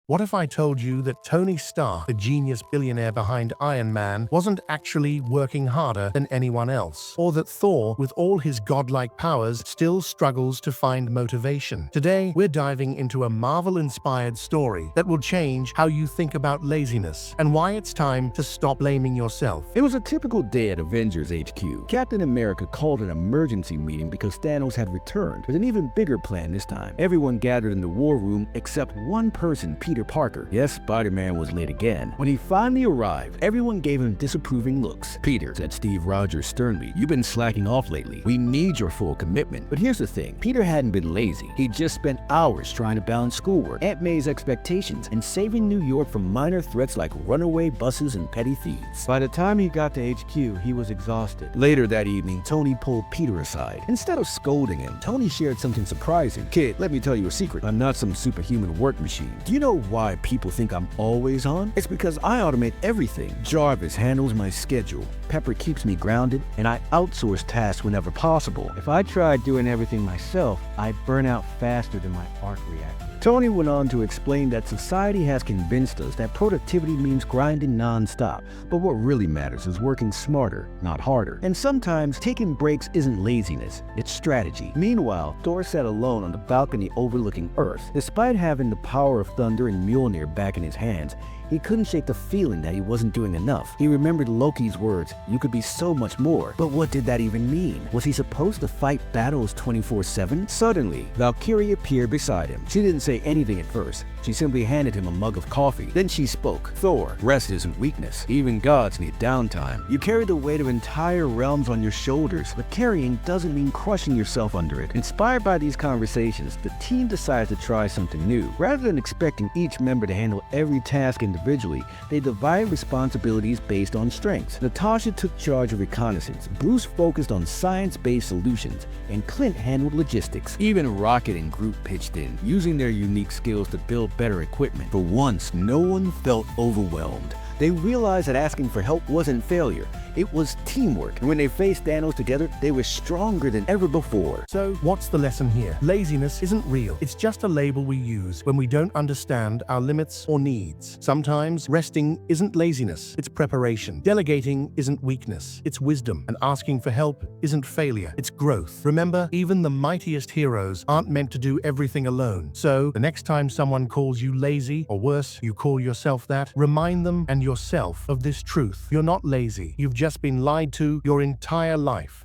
What if I told you that Tony Stark, the genius billionaire behind Iron Man, wasn't actually working harder than anyone else? Or that Thor, with all his godlike powers, still struggles to find motivation? Today, we're diving into a Marvel-inspired story that will change how you think about laziness and why it's time to stop blaming yourself. It was a typical day at Avengers HQ. Captain America called an emergency meeting because Thanos had returned with an even bigger plan this time. Everyone gathered in the war room except one person, Peter Parker. Yes, Spider-Man was late again. When he finally arrived, everyone gave him disapproving looks. "Peter," said Steve Rogers sternly, "you've been slacking off lately. We need your full commitment." But here's the thing, Peter hadn't been lazy. He just spent hours trying to balance schoolwork, Aunt May's expectations, and saving New York from minor threats like runaway buses and petty thieves. By the time he got to HQ, he was exhausted. Later that evening, Tony pulled Peter aside. Instead of scolding him, Tony shared something surprising. "Kid, let me tell you a secret. I'm not some superhuman work machine. Do you know why people think I'm always on? It's because I automate everything. Jarvis handles my schedule, Pepper keeps me grounded, and I outsource tasks whenever possible." If I tried doing everything myself, I'd burn out faster than my arc reactor. Tony went on to explain that society has convinced us that productivity means grinding non-stop, but what really matters is working smarter, not harder. And sometimes taking breaks isn't laziness, it's strategy. Meanwhile, Thor sat alone on the balcony overlooking Earth. Despite having the power of thunder and Mjolnir back in his hands, he couldn't shake the feeling that he wasn't doing enough. He remembered Loki's words, "You could be so much more." But what did that even mean? Was he supposed to fight battles 24/7? Suddenly, Valkyrie appeared beside him. She didn't say anything at first. She simply handed him a mug of coffee. Then she spoke. "Thor, rest isn't weakness. Even gods need downtime. You carry the weight of entire realms on your shoulders, but carrying doesn't mean crushing yourself under it." Inspired by these conversations, the team decided to try something new. Rather than expecting each member to handle every task individually, they divided responsibilities based on strengths. Natasha took charge of reconnaissance, Bruce focused on science-based solutions, and Clint handled logistics. Even Rocket and Groot pitched in, using their unique skills to build better equipment. For once, no one felt overwhelmed. They realized that asking for help wasn't failure, it was teamwork. And when they faced Thanos together, they were stronger than ever before. So, what's the lesson here? Laziness isn't real. It's just a label we use when we don't understand our limits or needs. Sometimes, resting isn't laziness, it's preparation. Delegating isn't weakness, it's wisdom. And asking for help isn't failure, it's growth. Remember, even the mightiest heroes aren't meant to do everything alone. So, the next time someone calls you lazy, or worse, you call yourself that, remind them and yourself of this truth. You're not lazy. You've just been lied to your entire life.